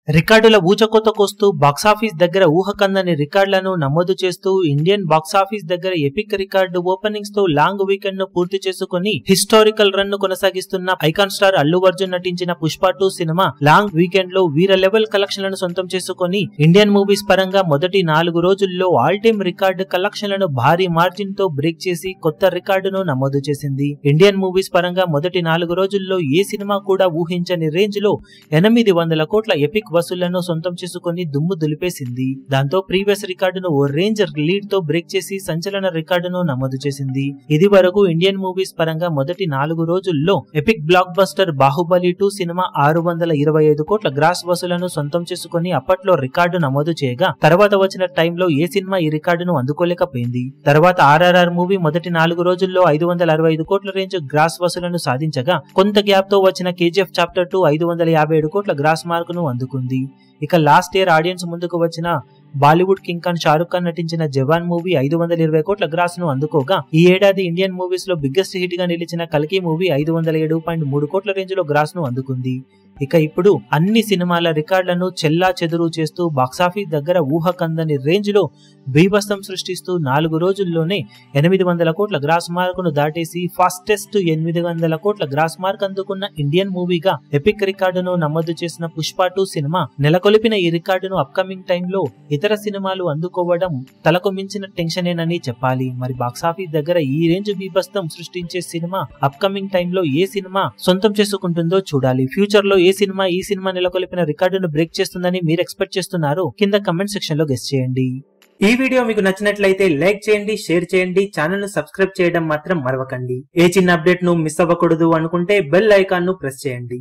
రికార్డుల ఊచకోతకొస్తూ బాక్సాఫీస్ దగ్గర ఊహకందని రికార్డులను నమోదు చేస్తూ ఇండియన్ బాక్సాఫీస్ దగ్గర ఎపిక్ రికార్డు ఓపెనింగ్స్ తో లాంగ్ వీకెండ్ ను పూర్తి చేసుకుని హిస్టారికల్ రన్ ను కొనసాగిస్తున్న ఐకాన్ స్టార్ అల్లు అర్జున్ నటించిన పుష్ప 2 సినిమా లాంగ్ వీకెండ్ లో వీర లెవెల్ కలెక్షన్లను సొంతం చేసుకుని ఇండియన్ మూవీస్ పరంగా మొదటి 4 రోజుల్లో ఆల్ టైమ్ రికార్డు కలెక్షన్లను భారీ మార్జిన్ తో బ్రేక్ చేసి కొత్త రికార్డును నమోదు చేసింది. ఇండియన్ మూవీస్ పరంగా మొదటి 4 రోజుల్లో ఏ సినిమా కూడా ఊహించని రేంజ్ లో 800 కోట్ల ఎపిక్ వసూళ్లను సొంతం చేసుకుని దుమ్ము దులిపేసింది. దాంతో ప్రీవియస్ రికార్డును ఓ రేంజ్ లీడ్ తో బ్రేక్ చేసి సంచలన రికార్డును నమోదు చేసింది. ఇది వరకు ఇండియన్ మూవీస్ పరంగా మొదటి 4 రోజుల్లో epic block buster Baahubali 2 cinema 625 కోట్ల గ్రాస్ వసూళ్లను సొంతం చేసుకుని అప్పట్లో రికార్డు నమోదు చేయగా తర్వాత వచ్చిన టైంలో ఏ సినిమా ఈ రికార్డును అందుకోలేకపోయింది. తర్వాత ఆర్ఆర్ఆర్ మూవీ మొదటి 4 రోజుల్లో 565 కోట్ల రేంజ్ గ్రాస్ వసూళ్లను సాధించగా కొంత గ్యాప్ తో వచ్చిన కేజీఎఫ్ చాప్టర్ 2 557 కోట్ల గ్రాస్ మార్కును అందుకుంది. ఇక లాస్ట్ ఇయర్ ఆడియన్స్ ముందుకు వచ్చిన బాలీవుడ్ కింగ్ ఖాన్ షారుఖ్ ఖాన్ నటించిన జవాన్ మూవీ 520 కోట్ల గ్రాస్ ను అందుకోగా ఈ ఏడాది ఇండియన్ మూవీస్ లో బిగ్గెస్ట్ హిట్ గా నిలిచిన కల్కి మూవీ 507.3 కోట్ల రేంజ్ లో గ్రాస్ ను అందుకుంది. ఇక ఇప్పుడు అన్ని సినిమాల రికార్డులను చెల్లా చెదురు చేస్తూ బాక్సాఫీస్ దగ్గర ఊహకందని రేంజ్ లో బీభత్సం సృష్టిస్తూ 4 రోజుల్లోనే 800 కోట్ల గ్రాస్ మార్కును దాటేసి ఫాస్టెస్ట్ 800 కోట్ల గ్రాస్ మార్క్ అందుకున్న ఇండియన్ మూవీగా ఎపిక్ రికార్డును నమోదు చేసిన పుష్ప 2 సినిమా నెలకొల్పిన ఈ రికార్డును అప్కమింగ్ టైంలో ఇతర సినిమాలు అందుకోవడం తలకు మించిన టెన్షనేనని చెప్పాలి. మరి బాక్సాఫీస్ దగ్గర ఈ రేంజ్ బీభత్సం సృష్టించే సినిమా అప్కమింగ్ టైంలో ఏ సినిమా సొంతం చేసుకుంటుందో చూడాలి. ఫ్యూచర్ లో ఈ సినిమా నెలకొల్పిన రికార్డును బ్రేక్ చేస్తుందని మీరు ఎక్స్పెక్ట్ చేస్తున్నారు? కింద కమెంట్ సెక్షన్ లో గెస్ చేయండి. ఈ వీడియో మీకు నచ్చినట్లయితే లైక్ చేయండి, షేర్ చేయండి, ఛానల్ ను సబ్స్క్రైబ్ చేయడం మాత్రం మరవకండి. ఏ చిన్న అప్డేట్ ను మిస్ అవ్వకూడదు అనుకుంటే బెల్ ఐకాన్ ను ప్రెస్ చేయండి.